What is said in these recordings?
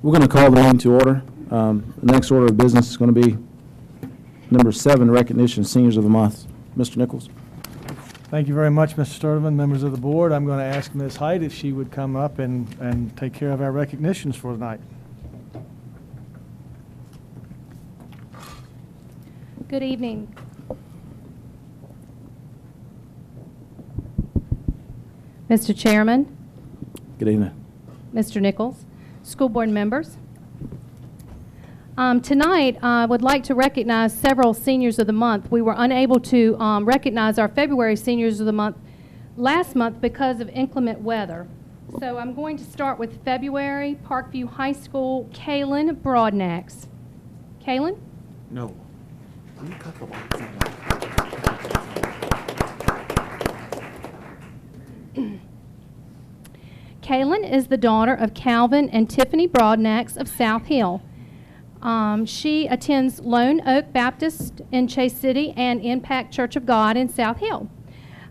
We're going to call the meeting to order. The next order of business is going to be number 7, recognition of seniors of the month. Mr. Nichols. Thank you very much, Mr. Sturdivant, members of the board. I'm going to ask Ms. Height if she would come up and take care of our recognitions for tonight. Good evening. Mr. Chairman, Good evening. Mr. Nichols, school board members. Tonight, I would like to recognize several seniors of the month. We were unable to recognize our February seniors of the month last month because of inclement weather. So I'm going to start with February, Parkview High School, Kaylin Broadnax. Kaylin? No. Can you cut the lights on? Kaylin is the daughter of Calvin and Tiffany Broadnax of South Hill. She attends Lone Oak Baptist in Chase City and Impact Church of God in South Hill.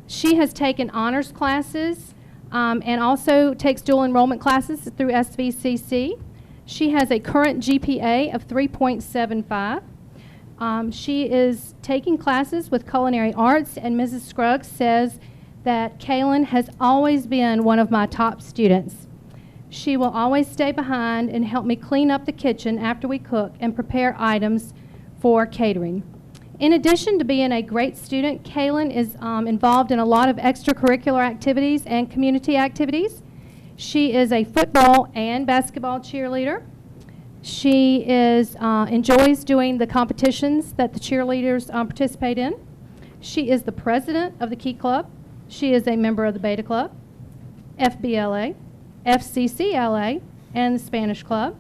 She has taken honors classes and also takes dual enrollment classes through SVCC. She has a current GPA of 3.75. She is taking classes with culinary arts, and Mrs. Scruggs says that Kaylin has always been one of my top students. She will always stay behind and help me clean up the kitchen after we cook and prepare items for catering. In addition to being a great student, Kaylin is involved in a lot of extracurricular activities and community activities. She is a football and basketball cheerleader. She enjoys doing the competitions that the cheerleaders participate in. She is the president of the Key Club. She is a member of the Beta Club, FBLA, FCCLA, and the Spanish Club.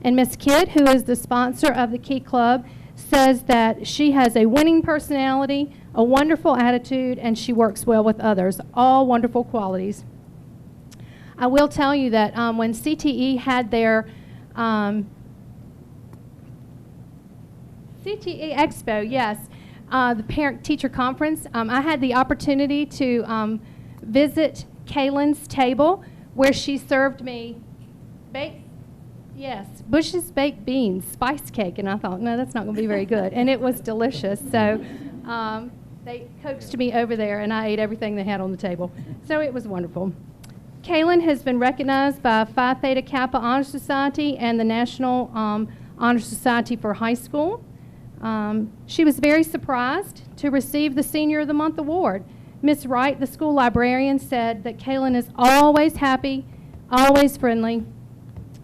And Miss Kidd, who is the sponsor of the Key Club, says that she has a winning personality, a wonderful attitude, and she works well with others. All wonderful qualities. I will tell you that when CTE had their CTE Expo, yes, the parent-teacher conference, I had the opportunity to visit Kaylin's table where she served me Bush's baked beans, spice cake, and I thought, no, that's not going to be very good, and it was delicious. So they coaxed me over there, and I ate everything they had on the table. So it was wonderful. Kaylin has been recognized by Phi Theta Kappa Honor Society and the National Honor Society for High School. She was very surprised to receive the Senior of the Month award. Miss Wright, the school librarian, said that Kaylin is always happy, always friendly,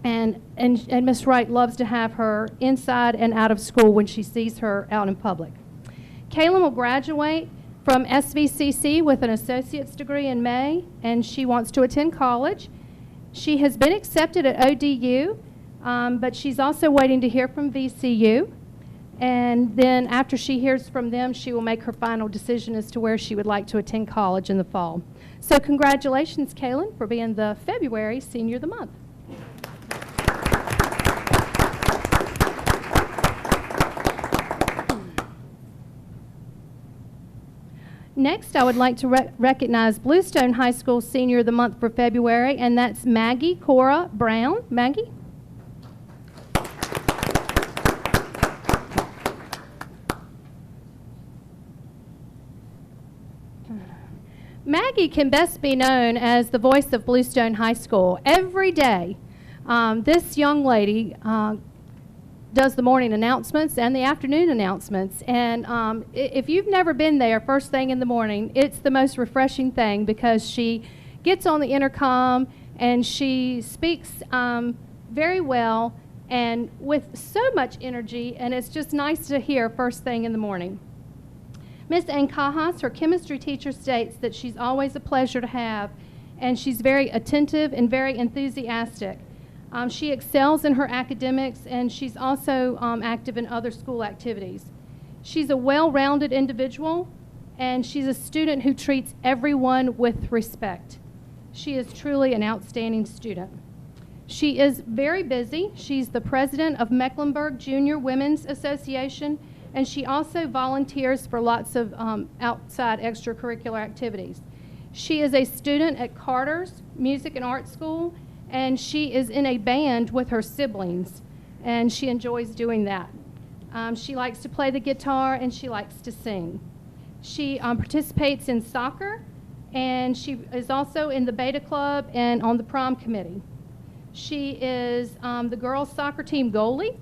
and Miss Wright loves to have her inside and out of school when she sees her out in public. Kaylin will graduate from SVCC with an associate's degree in May, and she wants to attend college. She has been accepted at ODU, but she's also waiting to hear from VCU. And then after she hears from them, she will make her final decision as to where she would like to attend college in the fall. So congratulations, Kaylin, for being the February Senior of the Month. Next, I would like to recognize Bluestone High School Senior of the Month for February, and that's Maggie Cora Brown. Maggie? Maggie can best be known as the voice of Bluestone High School. Every day, this young lady does the morning announcements and the afternoon announcements. And if you've never been there first thing in the morning, it's the most refreshing thing because she gets on the intercom and she speaks very well and with so much energy, and it's just nice to hear first thing in the morning. Miss Ancajas, her chemistry teacher, states that she's always a pleasure to have, and she's very attentive and very enthusiastic. She excels in her academics, and she's also active in other school activities. She's a well-rounded individual, and she's a student who treats everyone with respect. She is truly an outstanding student. She is very busy. She's the president of Mecklenburg Junior Women's Association, and she also volunteers for lots of outside extracurricular activities. She is a student at Carter's Music and Art School, and she is in a band with her siblings, and she enjoys doing that. She likes to play the guitar, and she likes to sing. She participates in soccer, and she is also in the Beta Club and on the prom committee. She is the girls' soccer team goalie,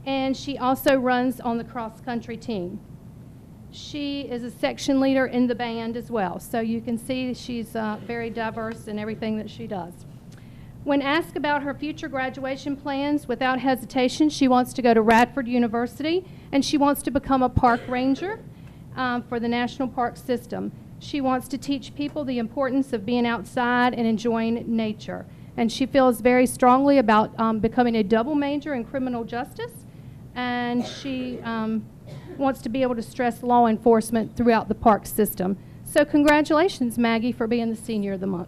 and she also runs on the cross-country team. She is a section leader in the band as well, so you can see she's very diverse in everything that she does. When asked about her future graduation plans, without hesitation, she wants to go to Radford University, and she wants to become a park ranger for the National Park System. She wants to teach people the importance of being outside and enjoying nature. And she feels very strongly about becoming a double major in criminal justice, and she wants to be able to stress law enforcement throughout the park system. So congratulations, Maggie, for being the Senior of the Month.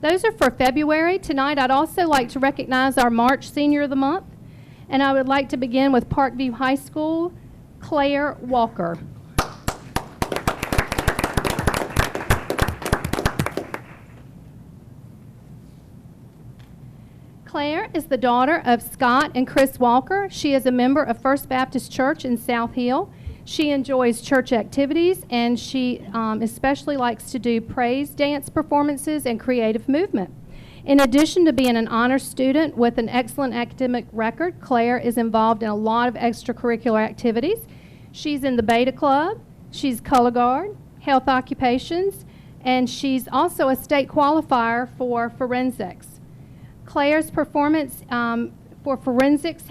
Those are for February. Tonight, I'd also like to recognize our March Senior of the Month, and I would like to begin with Parkview High School, Claire Walker. Claire is the daughter of Scott and Chris Walker. She is a member of First Baptist Church in South Hill. She enjoys church activities, and she especially likes to do praise dance performances and creative movement. In addition to being an honor student with an excellent academic record, Claire is involved in a lot of extracurricular activities. She's in the Beta Club, she's color guard, health occupations, and she's also a state qualifier for forensics. Claire's performance for forensics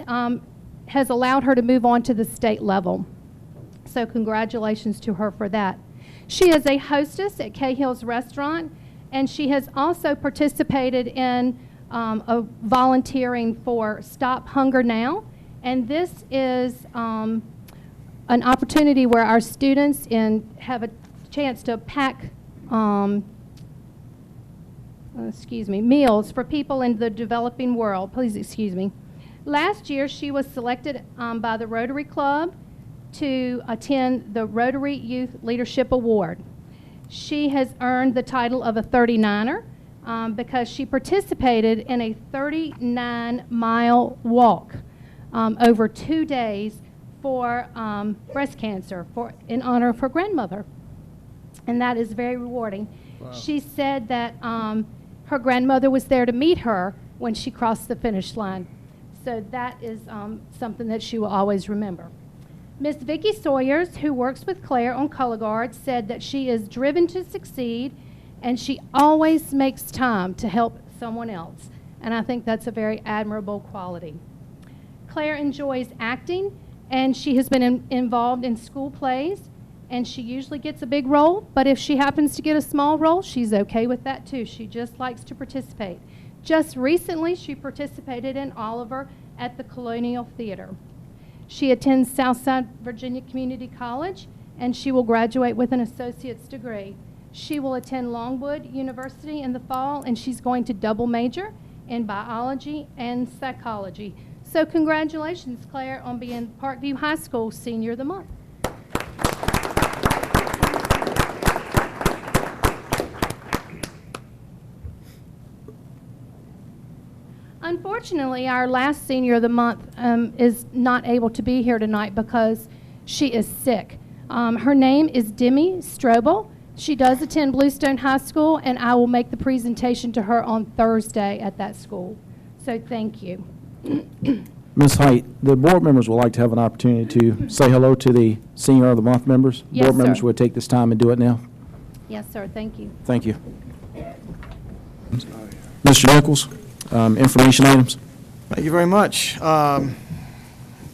has allowed her to move on to the state level. So congratulations to her for that. She is a hostess at Cahill's Restaurant, and she has also participated in volunteering for Stop Hunger Now. And this is an opportunity where our students have a chance to pack meals for people in the developing world. Please excuse me. Last year, she was selected by the Rotary Club to attend the Rotary Youth Leadership Award. She has earned the title of a 39er because she participated in a 39-mile walk over 2 days for breast cancer in honor of her grandmother. And that is very rewarding. Wow. She said that her grandmother was there to meet her when she crossed the finish line. So that is something that she will always remember. Miss Vicki Sawyers, who works with Claire on color guard, said that she is driven to succeed, and she always makes time to help someone else. And I think that's a very admirable quality. Claire enjoys acting, and she has been involved in school plays, and she usually gets a big role, but if she happens to get a small role, she's okay with that too. She just likes to participate. Just recently, she participated in Oliver at the Colonial Theater. She attends Southside Virginia Community College, and she will graduate with an associate's degree. She will attend Longwood University in the fall, and she's going to double major in biology and psychology. So congratulations, Claire, on being Parkview High School Senior of the Month. Unfortunately, our last Senior of the Month is not able to be here tonight because she is sick. Her name is Demi Strobel. She does attend Bluestone High School, and I will make the presentation to her on Thursday at that school. So thank you. Ms. Height, the board members would like to have an opportunity to say hello to the Senior of the Month members. Yes, board members sir. would take this time and do it now. Yes, sir. Thank you. Thank you. Mr. Nichols, information items. Thank you very much.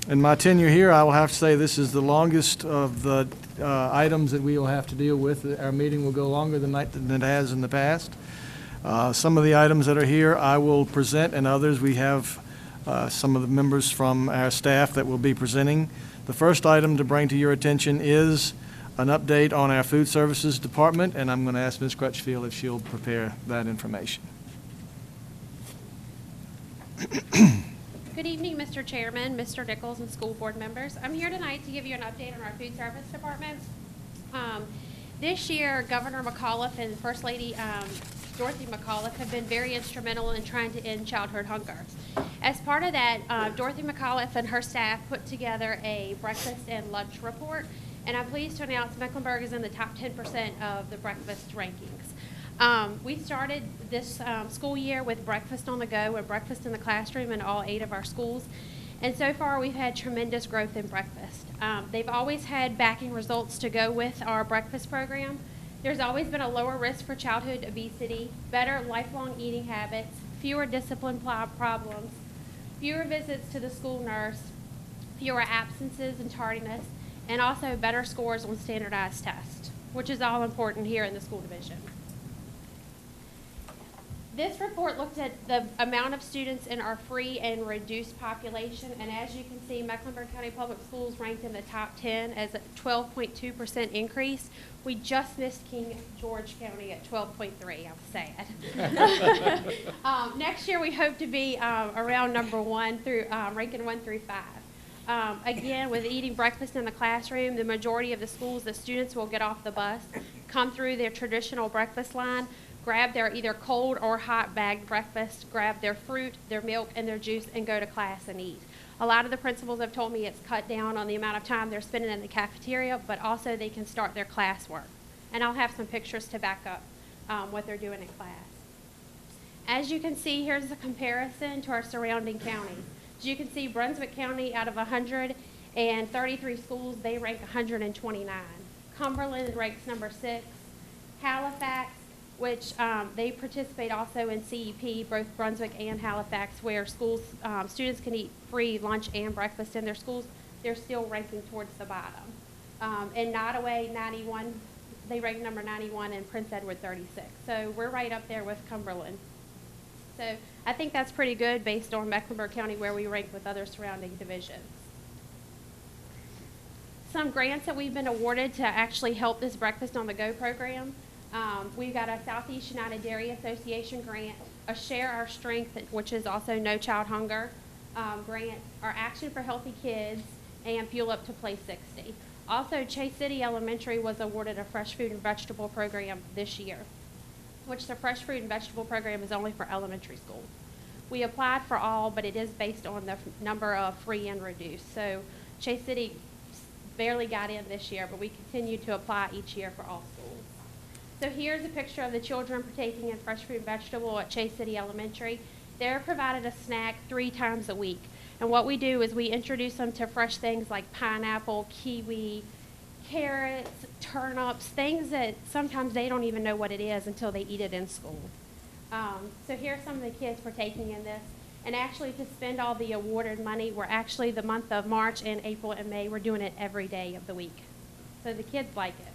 In my tenure here, I will have to say this is the longest of the items that we will have to deal with. Our meeting will go longer than it has in the past. Some of the items that are here I will present, and others we have some of the members from our staff that will be presenting. The first item to bring to your attention is an update on our food services department, and I'm going to ask Ms. Crutchfield if she'll prepare that information. Good evening, Mr. Chairman, Mr. Nichols, and school board members. I'm here tonight to give you an update on our food service department. This year, Governor McAuliffe and First Lady Dorothy McAuliffe have been very instrumental in trying to end childhood hunger. As part of that, Dorothy McAuliffe and her staff put together a breakfast and lunch report, and I'm pleased to announce Mecklenburg is in the top 10% of the breakfast rankings. We started this school year with breakfast on the go and breakfast in the classroom in all 8 of our schools. And so far, we've had tremendous growth in breakfast. They've always had backing results to go with our breakfast program. There's always been a lower risk for childhood obesity, better lifelong eating habits, fewer discipline problems, fewer visits to the school nurse, fewer absences and tardiness, and also better scores on standardized tests, which is all important here in the school division. This report looked at the amount of students in our free and reduced population, and as you can see, Mecklenburg County Public Schools ranked in the top 10 as a 12.2% increase. We just missed King George County at 12.3, I'm sad. Next year, we hope to be around number 1 through, ranking 1 through 5. Again, with eating breakfast in the classroom, the majority of the schools, the students will get off the bus, come through their traditional breakfast line, grab their either cold or hot bagged breakfast, grab their fruit, their milk, and their juice, and go to class and eat. A lot of the principals have told me it's cut down on the amount of time they're spending in the cafeteria, but also they can start their classwork. And I'll have some pictures to back up what they're doing in class. As you can see, here's a comparison to our surrounding counties. As you can see, Brunswick County, out of 133 schools, they rank 129. Cumberland ranks number 6. Halifax, which they participate also in CEP, both Brunswick and Halifax, where schools, students can eat free lunch and breakfast in their schools. They're still ranking towards the bottom. In Nottoway, 91, they rank number 91, and Prince Edward 36. So we're right up there with Cumberland. So I think that's pretty good based on Mecklenburg County, where we rank with other surrounding divisions. Some grants that we've been awarded to actually help this Breakfast on the Go program. We've got a Southeast United Dairy Association grant, a Share Our Strength, which is also No Child Hunger grant, our Action for Healthy Kids, and Fuel Up to Play 60. Also, Chase City Elementary was awarded a Fresh Fruit and Vegetable program this year, which the Fresh Fruit and Vegetable program is only for elementary schools. We applied for all, but it is based on the number of free and reduced. So Chase City barely got in this year, but we continue to apply each year for all schools. So here's a picture of the children partaking in Fresh Fruit and Vegetable at Chase City Elementary. They're provided a snack 3 times a week. And what we do is we introduce them to fresh things like pineapple, kiwi, carrots, turnips, things that sometimes they don't even know what it is until they eat it in school. So here are some of the kids partaking in this. And actually, to spend all the awarded money, we're actually the month of March and April and May, we're doing it every day of the week. So the kids like it.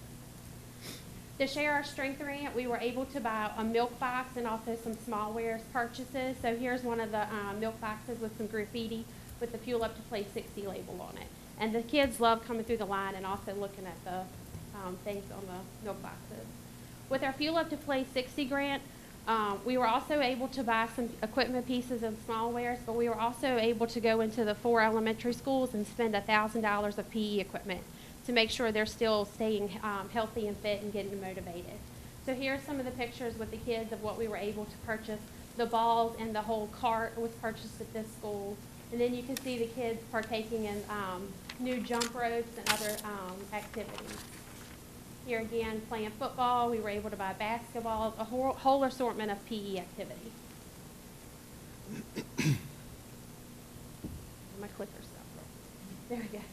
To Share Our Strength grant, we were able to buy a milk box and also some smallwares purchases. So here's one of the milk boxes with some graffiti with the Fuel Up to Play 60 label on it. And the kids love coming through the line and also looking at the things on the milk boxes. With our Fuel Up to Play 60 grant, we were also able to buy some equipment pieces and smallwares, but we were also able to go into the 4 elementary schools and spend $1,000 of PE equipment to make sure they're still staying healthy and fit and getting motivated. So here's some of the pictures with the kids of what we were able to purchase. The balls and the whole cart was purchased at this school. And then you can see the kids partaking in new jump ropes and other activities. Here again, playing football, we were able to buy basketball, a whole assortment of PE activity. My clicker stopped. There we go.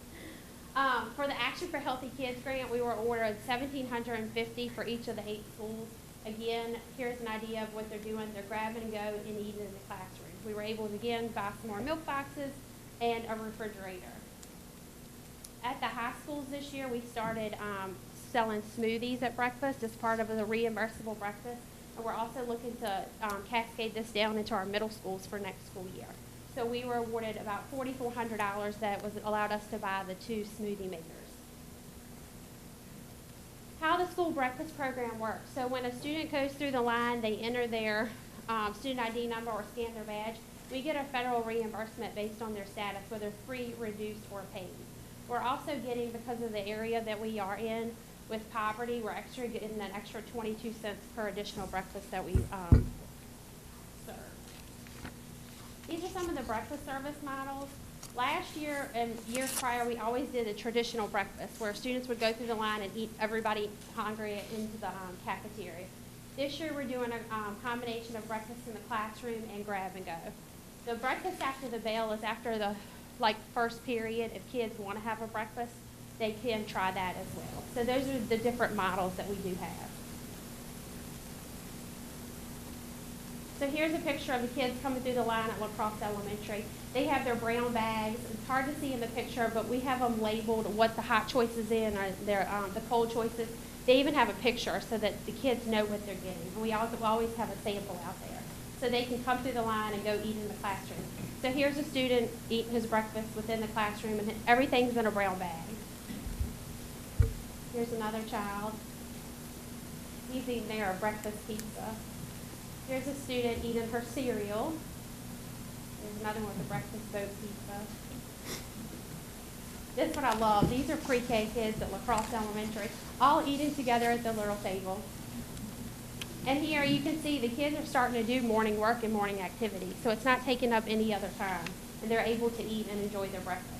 For the Action for Healthy Kids grant, we were awarded $1,750 for each of the 8 schools. Again, here's an idea of what they're doing. They're grabbing and go and eating in the classroom. We were able to, again, buy some more milk boxes and a refrigerator. At the high schools this year, we started selling smoothies at breakfast as part of the reimbursable breakfast. And we're also looking to cascade this down into our middle schools for next school year. So we were awarded about $4,400 that allowed us to buy the 2 smoothie makers. How the school breakfast program works. So when a student goes through the line, they enter their student ID number or scan their badge. we get a federal reimbursement based on their status, whether free, reduced, or paid. We're also getting, because of the area that we are in with poverty, we're extra getting an extra 22 cents per additional breakfast that we serve. These are some of the breakfast service models. Last year and years prior, we always did a traditional breakfast where students would go through the line and eat everybody hungry into the cafeteria. This year, we're doing a combination of breakfast in the classroom and grab and go. The breakfast after the bell is after the first period. If kids want to have a breakfast, they can try that as well. So those are the different models that we do have. So here's a picture of the kids coming through the line at La Crosse Elementary. They have their brown bags. It's hard to see in the picture, but we have them labeled what the hot choices in or the cold choices. They even have a picture so that the kids know what they're getting. And we also always have a sample out there, so they can come through the line and go eat in the classroom. So here's a student eating his breakfast within the classroom, and everything's in a brown bag. Here's another child. He's eating their breakfast pizza. Here's a student eating her cereal. There's another one with a breakfast boat pizza. This one I love. These are pre-K kids at La Crosse Elementary, all eating together at the little table. And here you can see the kids are starting to do morning work and morning activities, so it's not taking up any other time, and they're able to eat and enjoy their breakfast.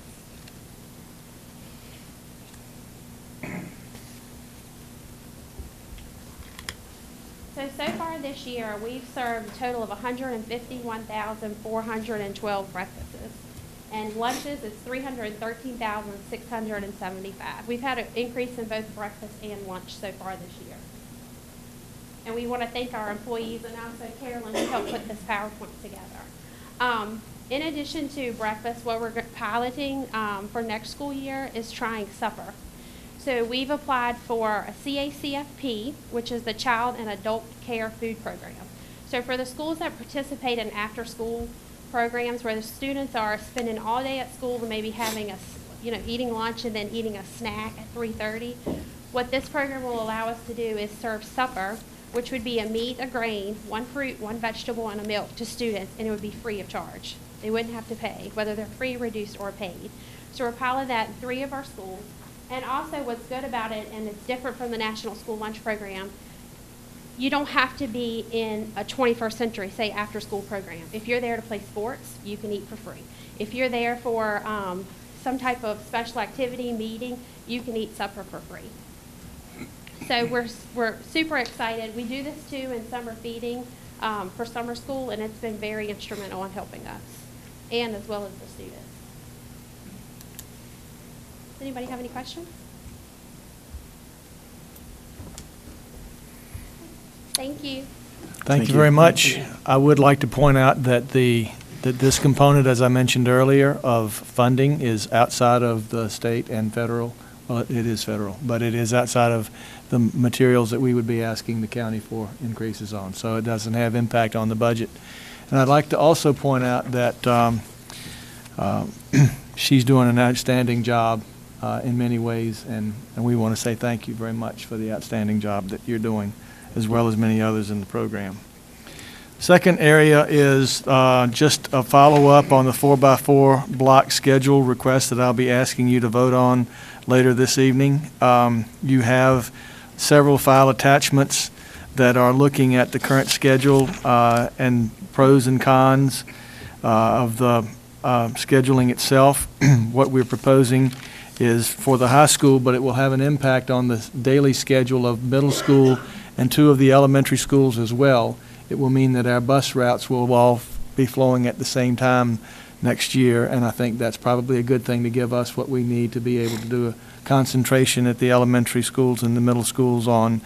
So far this year, we've served a total of 151,412 breakfasts. And lunches is 313,675. We've had an increase in both breakfast and lunch so far this year. And we want to thank our employees and also Carolyn who helped put this PowerPoint together. In addition to breakfast, what we're piloting for next school year is trying supper. So we've applied for a CACFP, which is the Child and Adult Care Food Program. So for the schools that participate in after-school programs where the students are spending all day at school and maybe having eating lunch and then eating a snack at 3:30, what this program will allow us to do is serve supper, which would be a meat, a grain, one fruit, one vegetable, and a milk to students, and it would be free of charge. They wouldn't have to pay, whether they're free, reduced, or paid. So we're piloting that in 3 of our schools. And also what's good about it, and it's different from the National School Lunch Program, you don't have to be in a 21st century, say, after-school program. If you're there to play sports, you can eat for free. If you're there for some type of special activity, meeting, you can eat supper for free. So we're super excited. We do this, too, in summer feeding for summer school, and it's been very instrumental in helping us, and as well as the students. Does anybody have any questions? Thank you. Thank you very much. I would like to point out that this component, as I mentioned earlier, of funding is outside of the state and federal. Well, it is federal, but it is outside of the materials that we would be asking the county for increases on. So it doesn't have impact on the budget. And I'd like to also point out that she's doing an outstanding job in many ways, and we want to say thank you very much for the outstanding job that you're doing, as well as many others in the program. Second area is just a follow-up on the 4x4 block schedule request that I'll be asking you to vote on later this evening. You have several file attachments that are looking at the current schedule and pros and cons of the scheduling itself. What we're proposing is for the high school, but it will have an impact on the daily schedule of middle school and 2 of the elementary schools as well. It will mean that our bus routes will all be flowing at the same time next year, and I think that's probably a good thing to give us what we need to be able to do a concentration at the elementary schools and the middle schools on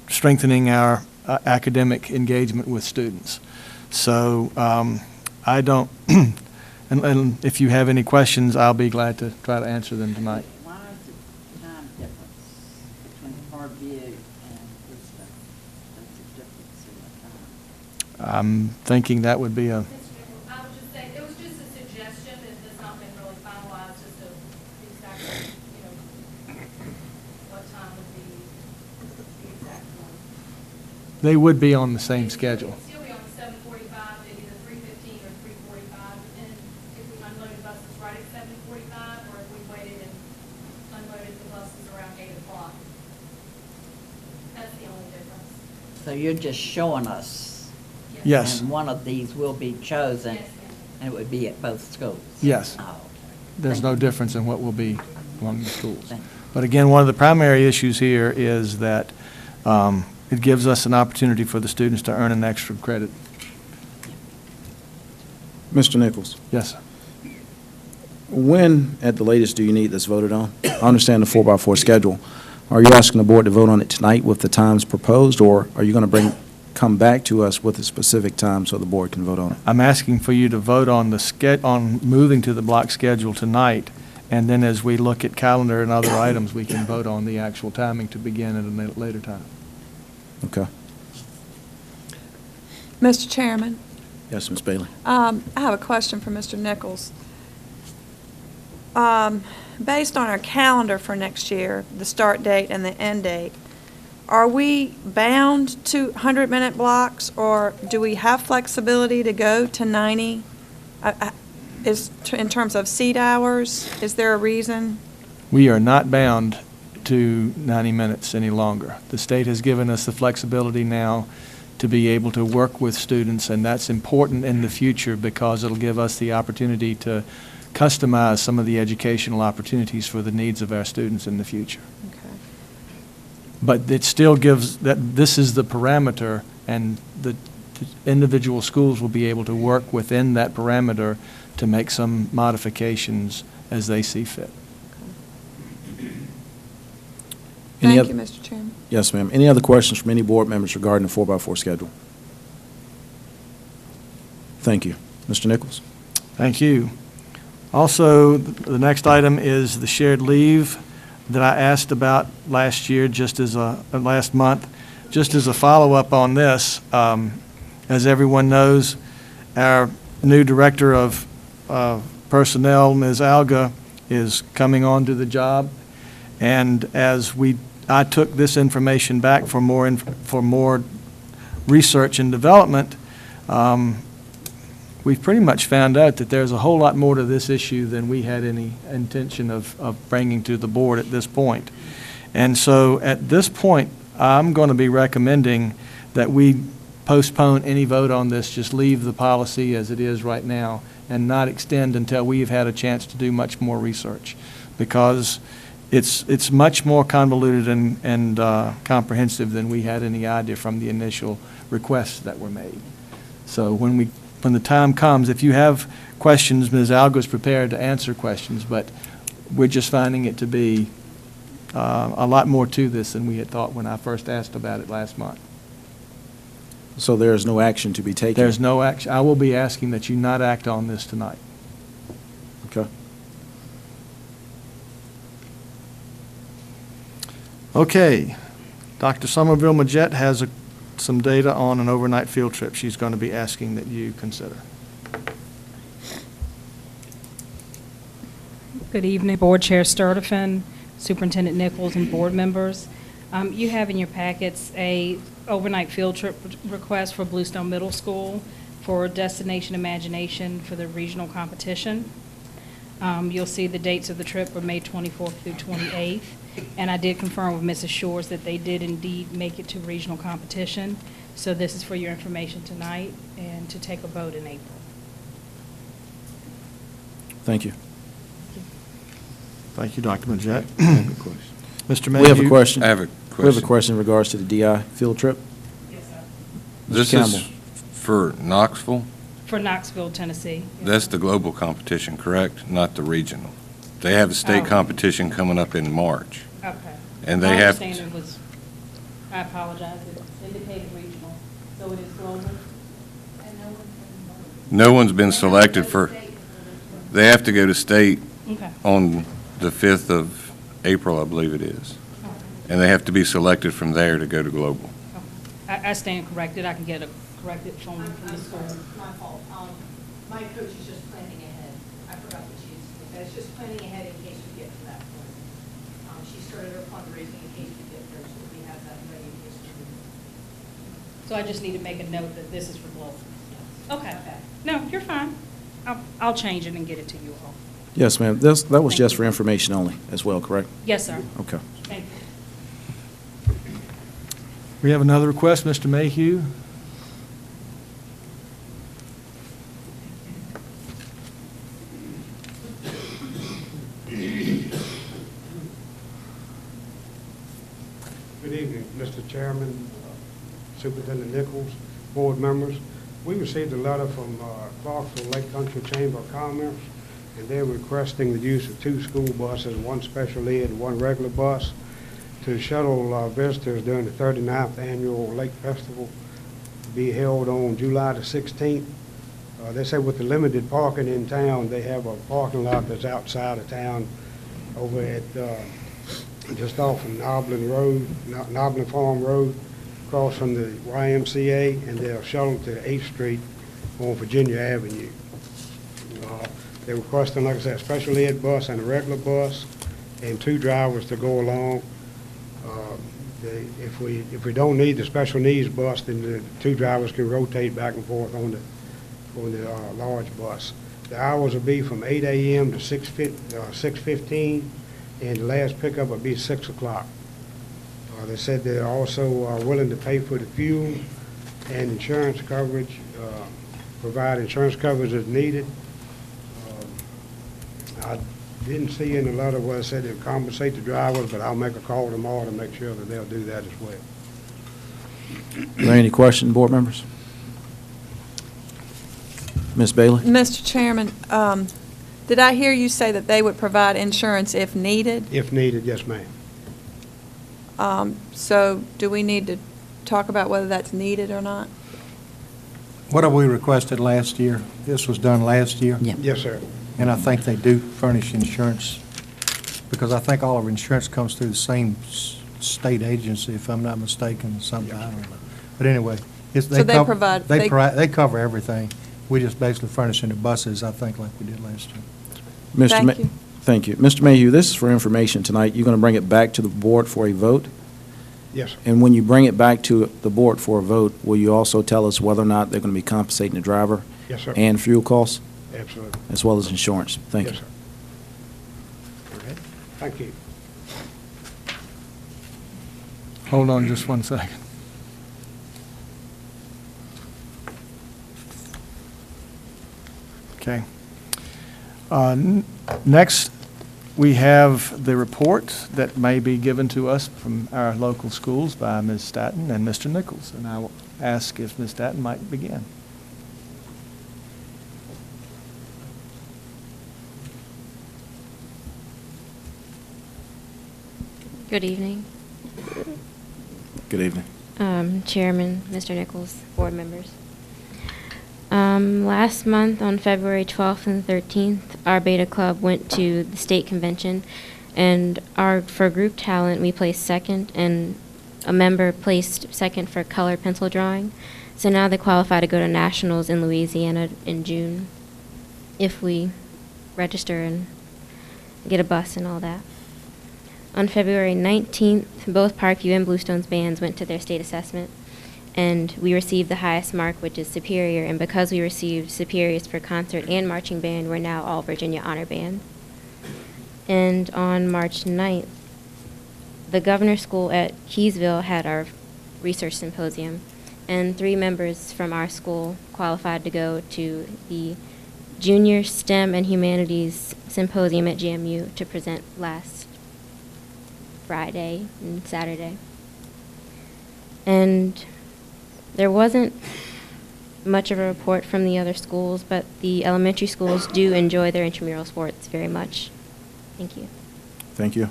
strengthening our academic engagement with students. So I don't, and if you have any questions, I'll be glad to try to answer them tonight. Why is the time difference between Parkview and Vista? What's the difference in the time? I'm thinking that would be a, I would just say, it was just a suggestion, it's not been really finalized, just to exactly, what time would be the exact one. they would be on the same schedule. It'd still be on the 7:45, maybe the 3:15 or So you're just showing us. Yes, And one of these will be chosen, Yes, ma'am. and it would be at both schools? yes. Oh, okay. There's Thank no you. difference in what will be among the schools. Thank you. But again, one of the primary issues here is that it gives us an opportunity for the students to earn an extra credit. Mr. Nichols, Yes, sir. when at the latest do you need this voted on? I understand the 4x4 schedule. Are you asking the board to vote on it tonight with the times proposed, or are you going to come back to us with a specific time so the board can vote on it? I'm asking for you to vote on on moving to the block schedule tonight, and then as we look at calendar and other items, we can vote on the actual timing to begin at a later time. Okay. Mr. Chairman, Yes, Ms. Bailey. I have a question for Mr. Nichols. Based on our calendar for next year, the start date and the end date, are we bound to 100-minute blocks, or do we have flexibility to go to 90? In terms of seat hours, is there a reason? We are not bound to 90 minutes any longer. The state has given us the flexibility now to be able to work with students, and that's important in the future because it'll give us the opportunity to customize some of the educational opportunities for the needs of our students in the future. Okay. But it still gives, that this is the parameter, and the individual schools will be able to work within that parameter to make some modifications as they see fit. Any Thank oth- you, Mr. Chairman. Yes, ma'am. Any other questions from any board members regarding the 4x4 schedule? Thank you. Mr. Nichols? Thank you. Also, the next item is the shared leave that I asked about last year, last month. Just as a follow-up on this, as everyone knows, our new director of personnel, Ms. Alga, is coming on to the job. And as I took this information back for more research and development, we've pretty much found out that there's a whole lot more to this issue than we had any intention of bringing to the board at this point. And so at this point, I'm going to be recommending that we postpone any vote on this, just leave the policy as it is right now, and not extend until we've had a chance to do much more research, because it's much more convoluted and comprehensive than we had any idea from the initial requests that were made. So when the time comes, if you have questions, Ms. Alga is prepared to answer questions, but we're just finding it to be a lot more to this than we had thought when I first asked about it last month. So there is no action to be taken? There's no action. I will be asking that you not act on this tonight. Okay. Okay. Dr. Somerville Majette has some data on an overnight field trip she's going to be asking that you consider. Good evening, Board Chair Sturtevant, Superintendent Nichols, and board members. You have in your packets a overnight field trip request for Bluestone Middle School for Destination Imagination for the regional competition. You'll see the dates of the trip were May 24th through 28th, and I did confirm with Mrs. Shores that they did indeed make it to regional competition. So this is for your information tonight and to take a vote in April. Thank you. Thank you, Dr. Majette. Mr. We Mayhew. have a question. I have a We have a question. question in regards to the DI field trip. This Campbell. is for Knoxville? For Knoxville, Tennessee. That's the global competition, correct? Not the regional? They have a state Oh. competition coming up in March. Okay. And they My have, understanding was, I apologize, it indicated regional, so it is global. no one's been selected for, they have to go to state Okay. on the 5th of April, I believe it is. And they have to be selected from there to go to global. I stand corrected. I can get it corrected from the school. My fault. My coach is just planning ahead. I forgot that it's just planning ahead in case we get to that point. She started her fundraising in case we get there, so we have that ready in case we do. So I just need to make a note that this is for global. Okay. No, you're fine. I'll change it and get it to you all. Yes, ma'am. That was Thank just you. for information only as well, correct? Yes, sir. Okay. Thank you. We have another request, Mr. Mayhew. Good evening, Mr. Chairman, Superintendent Nichols, board members. We received a letter from Clarksville Lake Country Chamber of Commerce, and they're requesting the use of 2 school buses, 1 special ed and 1 regular bus, to shuttle visitors during the 39th Annual Lake Festival to be held on July the 16th. They say with the limited parking in town, they have a parking lot that's outside of town over at just off of Noblin Road, Noblin Farm Road, across from the YMCA, and they'll shuttle to 8th Street on Virginia Avenue. They're requesting, like I said, a special ed bus and a regular bus, and 2 drivers to go along. If we don't need the special needs bus, then the 2 drivers can rotate back and forth on the large bus. The hours will be from 8 a.m. to 6:15, and the last pickup will be 6 o'clock. They said they're also willing to pay for the fuel and insurance coverage, provide insurance coverage as needed. I didn't see in the letter where it said they'd compensate the drivers, but I'll make a call tomorrow to make sure that they'll do that as well. Are there any questions, board members? Ms. Bailey? Mr. Chairman, did I hear you say that they would provide insurance if needed? If needed, yes, ma'am. So do we need to talk about whether that's needed or not? What have we requested last year? This was done last year? Yeah. Yes, sir. And I think they do furnish insurance, because I think all of our insurance comes through the same state agency, if I'm not mistaken, something, I don't know. But anyway, So they provide- they cover everything. We just basically furnishing the buses, I think, like we did last year. Thank you. Thank you. Mr. Mayhew, this is for information tonight. You're going to bring it back to the board for a vote? Yes, sir. And when you bring it back to the board for a vote, will you also tell us whether or not they're going to be compensating the driver? Yes, sir. And fuel costs, Absolutely. as well as insurance? Thank you. Yes, sir. Thank you. Hold on just one second. Okay. Next, we have the report that may be given to us from our local schools by Ms. Staton and Mr. Nichols. And I will ask if Ms. Staton might begin. Good evening, Good evening. Chairman, Mr. Nichols, board members. Last month, on February 12th and 13th, our Beta Club went to the state convention, and for group talent, we placed second, and a member placed second for color pencil drawing. So now they qualify to go to nationals in Louisiana in June, if we register and get a bus and all that. On February 19th, both Parkview and Bluestone's bands went to their state assessment, and we received the highest mark, which is superior, and because we received superiors for concert and marching band, we're now all Virginia Honor Band. And on March 9th, the Governor's School at Keysville had our research symposium, and 3 members from our school qualified to go to the Junior STEM and Humanities Symposium at GMU to present last Friday and Saturday. And there wasn't much of a report from the other schools, but the elementary schools do enjoy their intramural sports very much. Thank you. Thank you.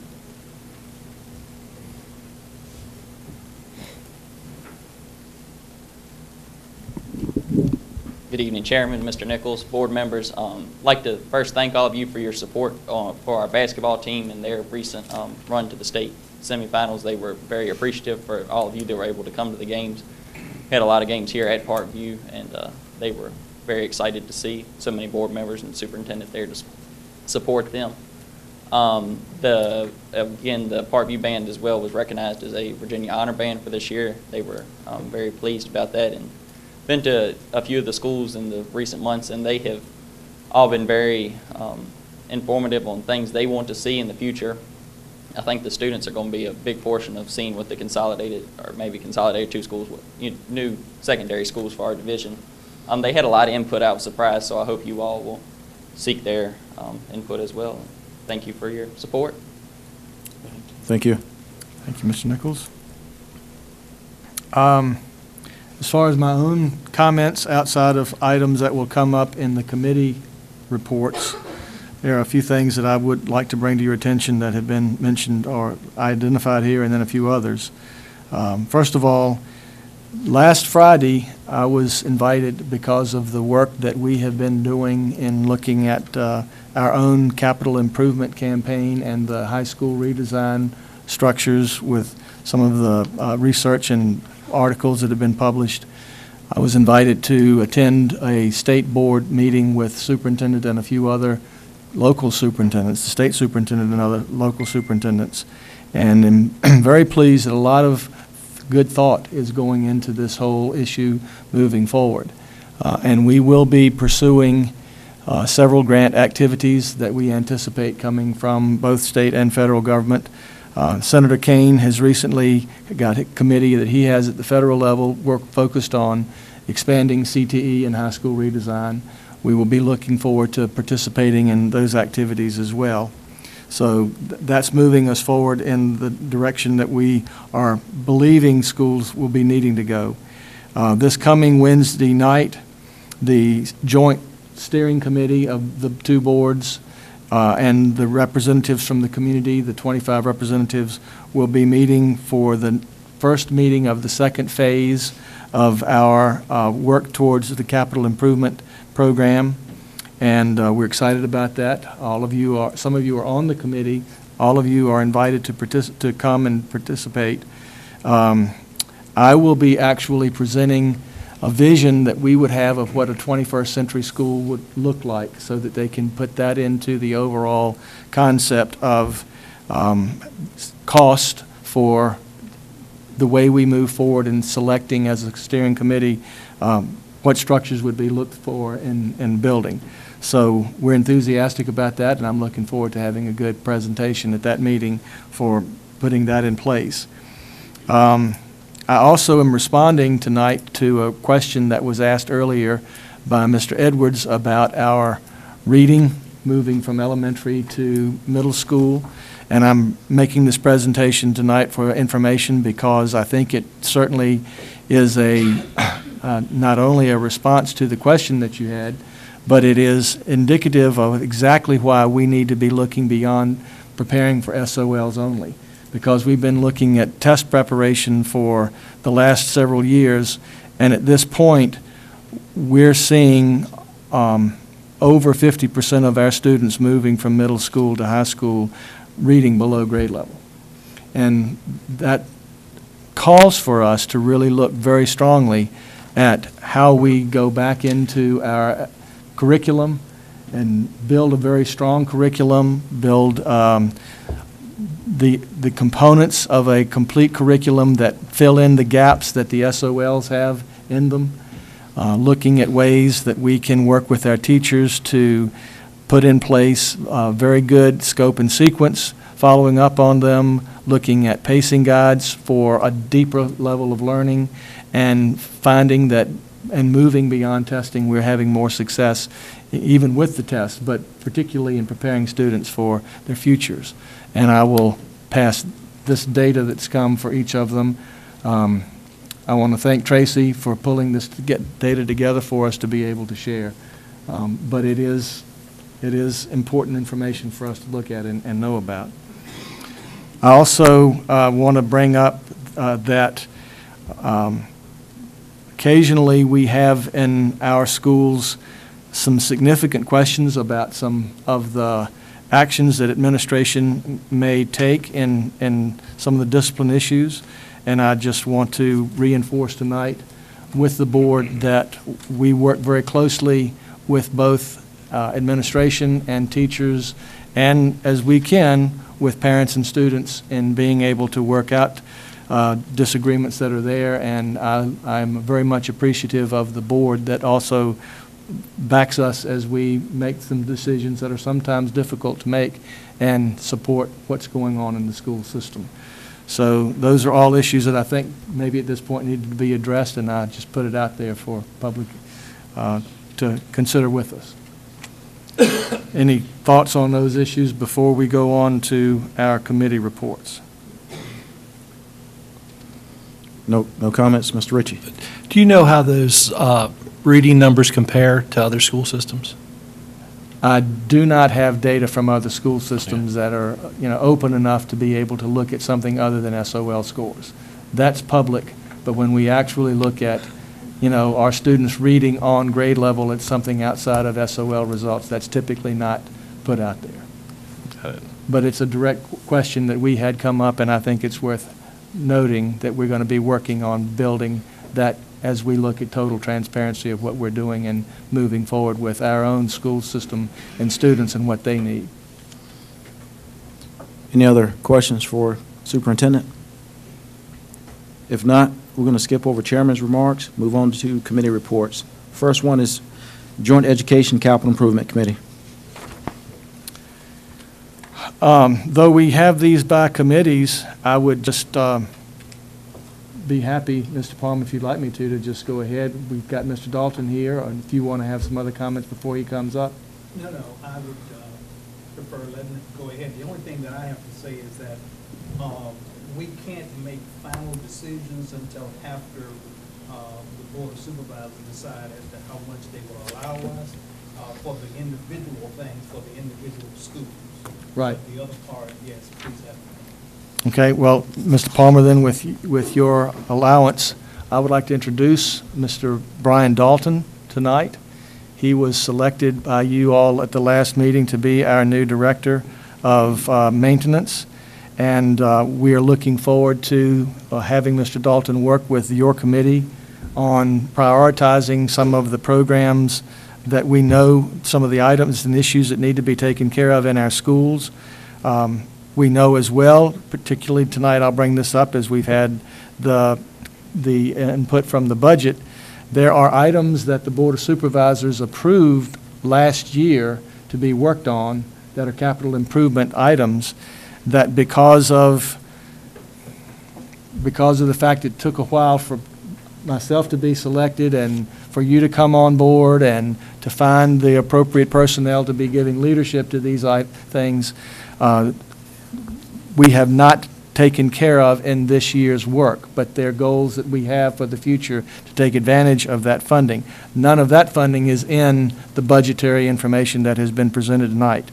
Good evening, Chairman, Mr. Nichols, board members. I'd like to first thank all of you for your support for our basketball team and their recent run to the state semifinals. They were very appreciative for all of you that were able to come to the games. We had a lot of games here at Parkview, and they were very excited to see so many board members and superintendent there to support them. Again, the Parkview band as well was recognized as a Virginia Honor Band for this year. They were very pleased about that, and been to a few of the schools in the recent months, and they have all been very informative on things they want to see in the future I think the students are going to be a big portion of seeing what the consolidated, or maybe consolidated two schools, new secondary schools for our division. They had a lot of input. I was surprised, so I hope you all will seek their input as well. Thank you for your support. Thank you. Thank you, Mr. Nichols. As far as my own comments outside of items that will come up in the committee reports, there are a few things that I would like to bring to your attention that have been mentioned or identified here, and then a few others. First of all, last Friday, I was invited because of the work that we have been doing in looking at our own capital improvement campaign and the high school redesign structures with some of the research and articles that have been published. I was invited to attend a state board meeting with superintendent and a few other local superintendents, the state superintendent and other local superintendents, and I'm very pleased that a lot of good thought is going into this whole issue moving forward. And we will be pursuing several grant activities that we anticipate coming from both state and federal government. Senator Kane has recently got a committee that he has at the federal level focused on expanding CTE and high school redesign. We will be looking forward to participating in those activities as well. So that's moving us forward in the direction that we are believing schools will be needing to go. This coming Wednesday night, the joint steering committee of the two boards and the representatives from the community, the 25 representatives, will be meeting for the first meeting of the second phase of our work towards the capital improvement program. And we're excited about that. All of you are, some of you are on the committee. All of you are invited to come and participate. I will be actually presenting a vision that we would have of what a 21st century school would look like so that they can put that into the overall concept of cost for the way we move forward in selecting as a steering committee what structures would be looked for in building. So we're enthusiastic about that, and I'm looking forward to having a good presentation at that meeting for putting that in place. I also am responding tonight to a question that was asked earlier by Mr. Edwards about our reading moving from elementary to middle school. And I'm making this presentation tonight for information because I think it certainly is not only a response to the question that you had, but it is indicative of exactly why we need to be looking beyond preparing for SOLs only. Because we've been looking at test preparation for the last several years, and at this point, we're seeing over 50% of our students moving from middle school to high school reading below grade level. And that calls for us to really look very strongly at how we go back into our curriculum and build a very strong curriculum, build the components of a complete curriculum that fill in the gaps that the SOLs have in them, looking at ways that we can work with our teachers to put in place very good scope and sequence, following up on them, looking at pacing guides for a deeper level of learning, and finding that and moving beyond testing, we're having more success even with the test, but particularly in preparing students for their futures. And I will pass this data that's come for each of them. I want to thank Tracy for pulling this data together for us to be able to share. But it is important information for us to look at and know about. I also want to bring up that occasionally we have in our schools some significant questions about some of the actions that administration may take in some of the discipline issues. And I just want to reinforce tonight with the board that we work very closely with both administration and teachers, and as we can with parents and students in being able to work out disagreements that are there. And I'm very much appreciative of the board that also backs us as we make some decisions that are sometimes difficult to make and support what's going on in the school system. So those are all issues that I think maybe at this point need to be addressed, and I just put it out there for public to consider with us. Any thoughts on those issues before we go on to our committee reports? No comments, Mr. Ritchie? Do you know how those reading numbers compare to other school systems? I do not have data from other school systems that are, open enough to be able to look at something other than SOL scores. That's public, but when we actually look at, our students reading on grade level at something outside of SOL results, that's typically not put out there. Got it. But it's a direct question that we had come up, and I think it's worth noting that we're going to be working on building that as we look at total transparency of what we're doing and moving forward with our own school system and students and what they need. Any other questions for Superintendent? If not, we're going to skip over Chairman's remarks, move on to committee reports. First one is Joint Education Capital Improvement Committee. Though we have these by committees, I would just be happy, Mr. Palmer, if you'd like me to just go ahead. We've got Mr. Dalton here, and if you want to have some other comments before he comes up. No, I would prefer letting it go ahead. The only thing that I have to say is that we can't make final decisions until after the Board of Supervisors decide as to how much they will allow us for the individual things for the individual schools. Right. The other part, yes, please have. Okay, well, Mr. Palmer, then with your allowance, I would like to introduce Mr. Brian Dalton tonight. He was selected by you all at the last meeting to be our new Director of Maintenance, and we are looking forward to having Mr. Dalton work with your committee on prioritizing some of the programs that we know, some of the items and issues that need to be taken care of in our schools. We know as well, particularly tonight, I'll bring this up as we've had the input from the budget, there are items that the Board of Supervisors approved last year to be worked on that are capital improvement items that because of the fact it took a while for myself to be selected and for you to come on board and to find the appropriate personnel to be giving leadership to these things, we have not taken care of in this year's work, but they're goals that we have for the future to take advantage of that funding. None of that funding is in the budgetary information that has been presented tonight.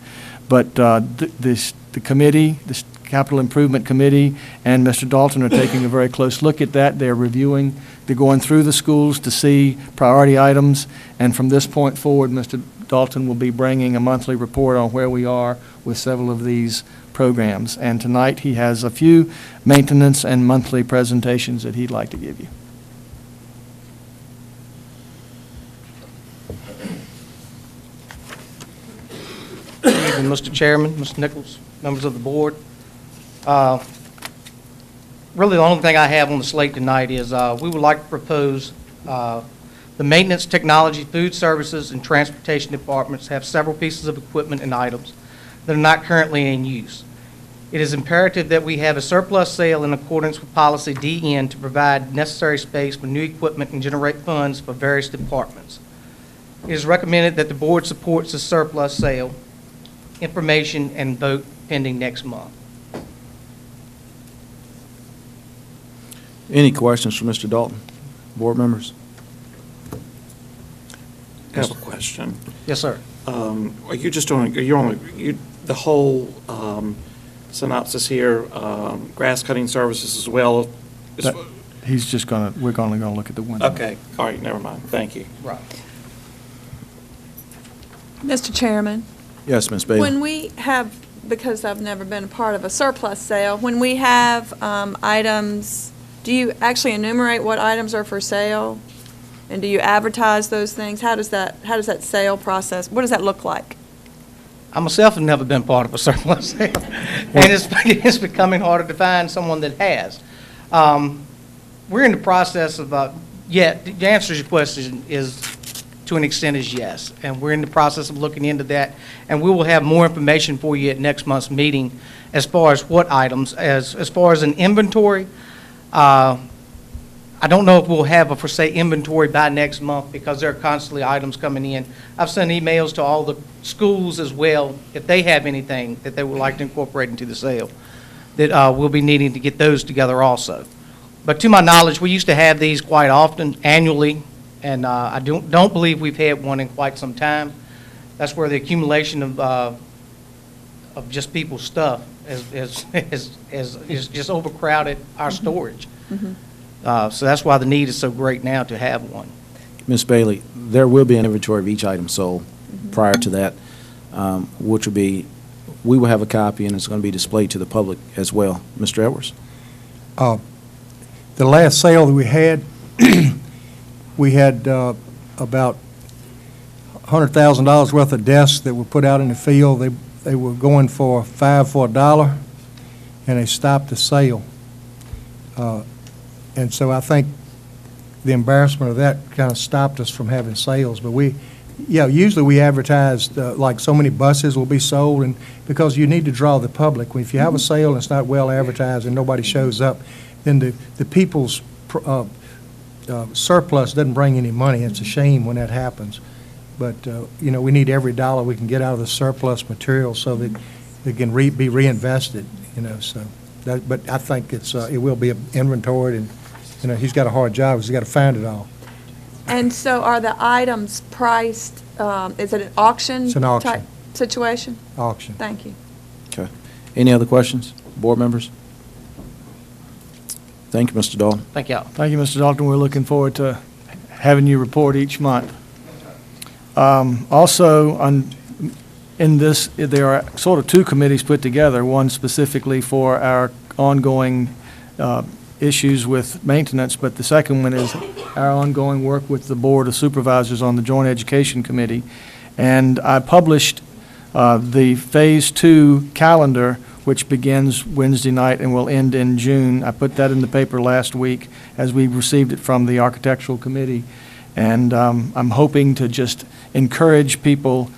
But the committee, the Capital Improvement Committee, and Mr. Dalton are taking a very close look at that. They're reviewing, they're going through the schools to see priority items, and from this point forward, Mr. Dalton will be bringing a monthly report on where we are with several of these programs. And tonight he has a few maintenance and monthly presentations that he'd like to give you. Good evening, Mr. Chairman, Mr. Nichols, members of the board. Really, the only thing I have on the slate tonight is we would like to propose the Maintenance, Technology, Food Services, and Transportation Departments have several pieces of equipment and items that are not currently in use. It is imperative that we have a surplus sale in accordance with policy DN to provide necessary space for new equipment and generate funds for various departments. It is recommended that the board supports the surplus sale. Information and vote pending next month. Any questions for Mr. Dalton? Board members? I have a question. Yes, sir. Are you just doing, the whole synopsis here, grass cutting services as well? He's just we're going to look at the window. Okay, all right, never mind, thank you. Right. Mr. Chairman? Yes, Ms. Bailey. When we have, because I've never been a part of a surplus sale, when we have items, do you actually enumerate what items are for sale? And do you advertise those things? How does that sale process, what does that look like? I myself have never been part of a surplus sale, and it's becoming harder to find someone that has. We're in the process of, to answer your question is, to an extent is yes. And we're in the process of looking into that, and we will have more information for you at next month's meeting as far as what items. As far as an inventory, I don't know if we'll have a, for say, inventory by next month because there are constantly items coming in. I've sent emails to all the schools as well, if they have anything that they would like to incorporate into the sale, that we'll be needing to get those together also. But to my knowledge, we used to have these quite often, annually, and I don't believe we've had one in quite some time. That's where the accumulation of just people's stuff has just overcrowded our storage. So that's why the need is so great now to have one. Ms. Bailey, there will be an inventory of each item sold prior to that, which will be, we will have a copy, and it's going to be displayed to the public as well. Mr. Edwards? The last sale that we had, we had about $100,000 worth of desks that were put out in the field. They were going for $5 for $1, and they stopped the sale. And so I think the embarrassment of that kind of stopped us from having sales. But usually we advertised like so many buses will be sold, and because you need to draw the public. If you have a sale and it's not well advertised and nobody shows up, then the people's surplus doesn't bring any money. It's a shame when that happens. But, we need every dollar we can get out of the surplus material so that it can be reinvested, so. But I think it will be inventoried, and, he's got a hard job because he's got to find it all. And so are the items priced, is it an auction? It's an auction. Type situation? Auction. Thank you. Okay. Any other questions? Board members? Thank you, Mr. Dalton. Thank y'all. Thank you, Mr. Dalton. We're looking forward to having you report each month. Also, in this, there are sort of two committees put together, one specifically for our ongoing issues with maintenance, but the second one is our ongoing work with the Board of Supervisors on the Joint Education Committee. And I published the Phase 2 calendar, which begins Wednesday night and will end in June. I put that in the paper last week as we received it from the Architectural Committee. And I'm hoping to just encourage people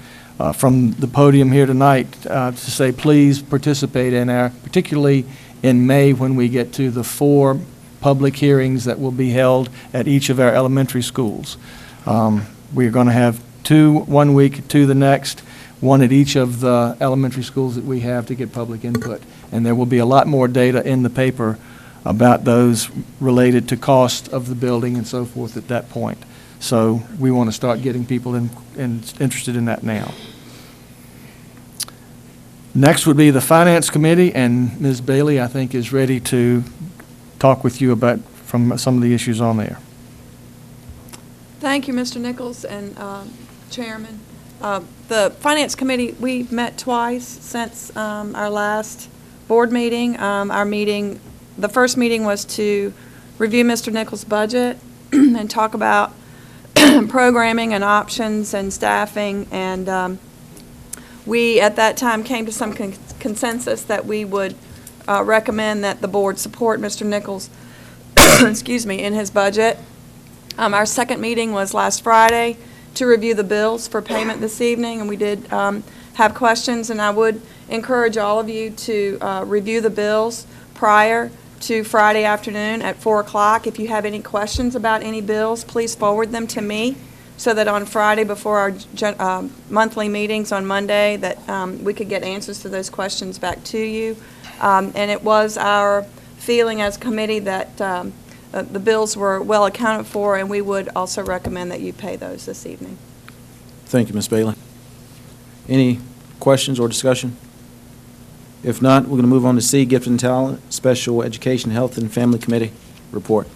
from the podium here tonight to say, please participate in particularly in May when we get to the 4 public hearings that will be held at each of our elementary schools. We're going to have 2 one week, 2 the next, 1 at each of the elementary schools that we have to get public input. And there will be a lot more data in the paper about those related to cost of the building and so forth at that point. So we want to start getting people interested in that now. Next would be the Finance Committee, and Ms. Bailey, I think, is ready to talk with you about from some of the issues on there. Thank you, Mr. Nichols and Chairman. The Finance Committee, we've met twice since our last board meeting. The first meeting was to review Mr. Nichols' budget and talk about programming and options and staffing, and we at that time came to some consensus that we would recommend that the board support Mr. Nichols excuse me, in his budget. Our second meeting was last Friday to review the bills for payment this evening, and we did have questions, and I would encourage all of you to review the bills prior to Friday afternoon at 4 o'clock. If you have any questions about any bills, please forward them to me so that on Friday before our monthly meetings on Monday that we could get answers to those questions back to you. And it was our feeling as a committee that the bills were well accounted for, and we would also recommend that you pay those this evening. Thank you, Ms. Bailey. Any questions or discussion? If not, we're going to move on to C, Gifted and Talent, Special Education, Health and Family Committee report.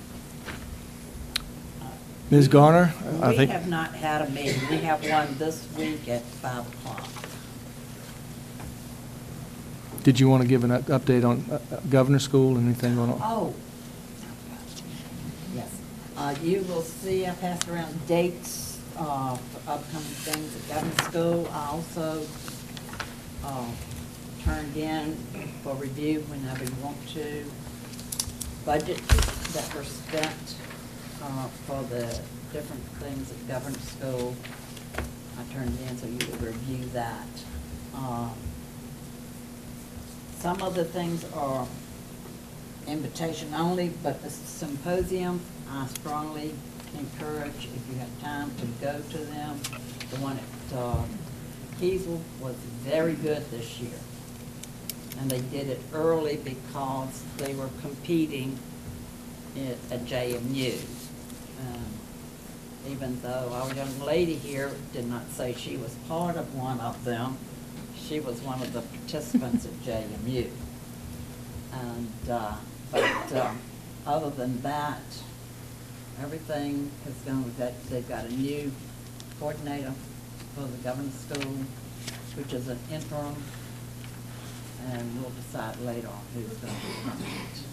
Ms. Garner? We have not had a meeting. We have one this week at 5 o'clock. Did you want to give an update on Governor's School and anything going on? Oh, yes. You will see I passed around dates for upcoming things at Governor's School. I also turned in for review whenever you want to budgets that were spent for the different things at Governor School. I turned it in so you could review that. Some of the things are invitation only, but the symposium, I strongly encourage, if you have time, to go to them. The one at Kiesel was very good this year. And they did it early because they were competing at JMU. Even though our young lady here did not say she was part of one of them, she was one of the participants at JMU. And, but other than that, everything has gone with that. They've got a new coordinator for the governor's school, which is an interim, and we'll decide later on who's going to be permanent.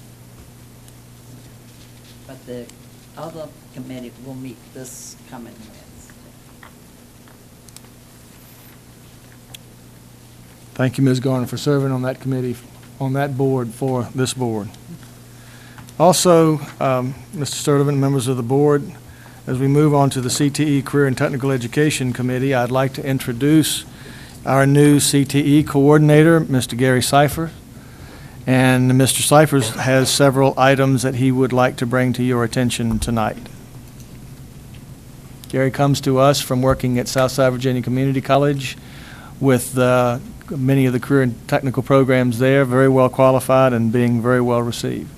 But the other committee will meet this coming Wednesday. Thank you, Ms. Garner, for serving on that committee, on that board for this board. Also, Mr. Sturdivant, members of the board, as we move on to the CTE Career and Technical Education Committee, I'd like to introduce our new CTE coordinator, Mr. Gary Seifert. And Mr. Seifert has several items that he would like to bring to your attention tonight. Gary comes to us from working at Southside Virginia Community College with many of the career and technical programs there, very well qualified and being very well received.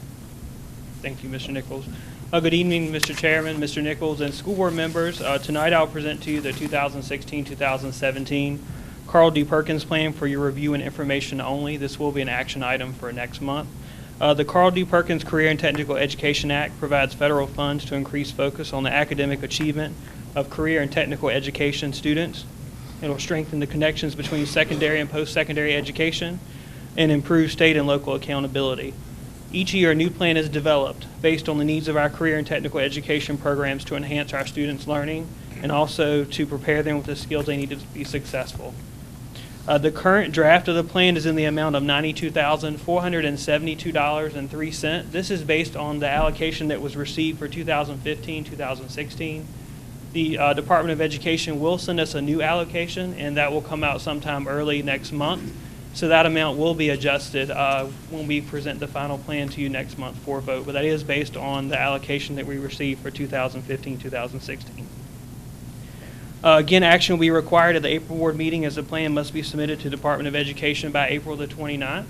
Thank you, Mr. Nichols. Good evening, Mr. Chairman, Mr. Nichols, and school board members. Tonight I'll present to you the 2016-2017 Carl D. Perkins Plan for your review and information only. This will be an action item for next month. The Carl D. Perkins Career and Technical Education Act provides federal funds to increase focus on the academic achievement of career and technical education students. It will strengthen the connections between secondary and post-secondary education and improve state and local accountability. Each year, a new plan is developed based on the needs of our career and technical education programs to enhance our students' learning and also to prepare them with the skills they need to be successful. The current draft of the plan is in the amount of $92,472.03. This is based on the allocation that was received for 2015-2016. The Department of Education will send us a new allocation, and that will come out sometime early next month. So that amount will be adjusted when we present the final plan to you next month for vote. But that is based on the allocation that we received for 2015-2016. Again, action will be required at the April board meeting as the plan must be submitted to Department of Education by April the 29th.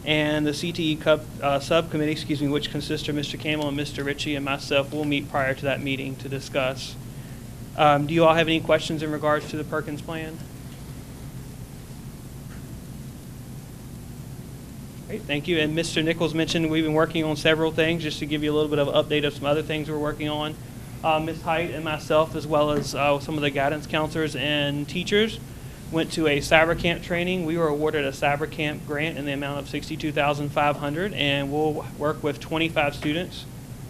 And the CTE subcommittee, which consists of Mr. Campbell and Mr. Ritchie and myself, will meet prior to that meeting to discuss. Do you all have any questions in regards to the Perkins Plan? Great, thank you. And Mr. Nichols mentioned we've been working on several things. Just to give you a little bit of an update of some other things we're working on. Ms. Height and myself, as well as some of the guidance counselors and teachers, went to a cyber camp training. We were awarded a cyber camp grant in the amount of $62,500, and we'll work with 25 students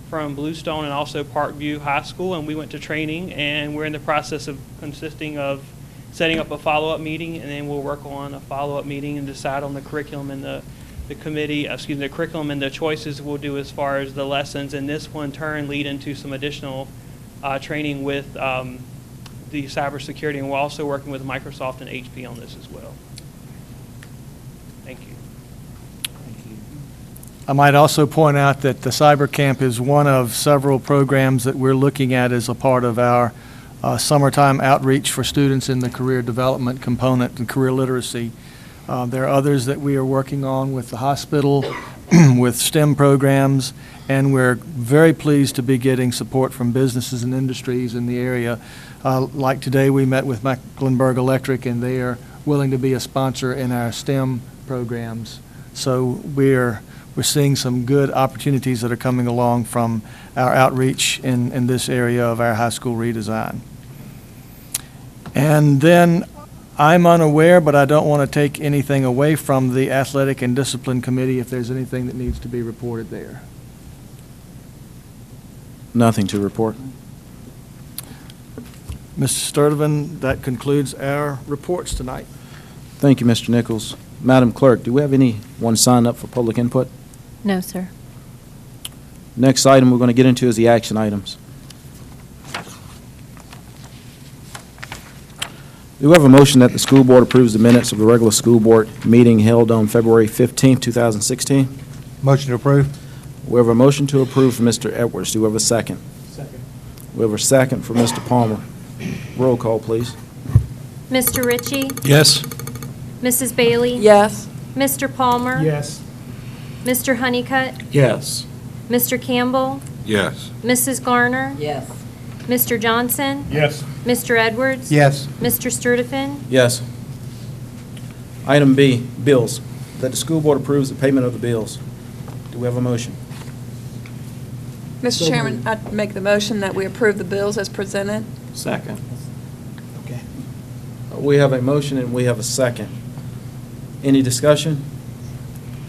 from Bluestone and also Parkview High School, and we went to training, and we're in the process of setting up a follow-up meeting, and then we'll work on a follow-up meeting and decide on the curriculum and the curriculum and the choices we'll do as far as the lessons, and this will in turn lead into some additional training with the cybersecurity, and we're also working with Microsoft and HP on this as well. Thank you. I might also point out that the Cyber Camp is one of several programs that we're looking at as a part of our summertime outreach for students in the career development component and career literacy. There are others that we are working on with the hospital, with STEM programs, and we're very pleased to be getting support from businesses and industries in the area. Like today, we met with Mecklenburg Electric, and they are willing to be a sponsor in our STEM programs. So we're seeing some good opportunities that are coming along from our outreach in this area of our high school redesign. And then I'm unaware, but I don't want to take anything away from the Athletic and Discipline Committee if there's anything that needs to be reported there. Nothing to report. Mr. Sturdivant, that concludes our reports tonight. Thank you, Mr. Nichols. Madam Clerk, do we have anyone signed up for public input? No, sir. Next item we're going to get into is the action items. Do we have a motion that the school board approves the minutes of the regular school board meeting held on February 15th, 2016? Motion to approve? We have a motion to approve from Mr. Edwards. Do we have a second? Second. We have a second from Mr. Palmer. Roll call, please. Mr. Ritchie? Yes. Mrs. Bailey? Yes. Mr. Palmer? Yes. Mr. Honeycutt? Yes. Mr. Campbell? Yes. Mrs. Garner? Yes. Mr. Johnson? Yes. Mr. Edwards? Yes. Mr. Sturtevant? Yes. Item B, bills. That the school board approves the payment of the bills. Do we have a motion? Mr. Chairman, I'd make the motion that we approve the bills as presented. Second. Okay. We have a motion and we have a second. Any discussion?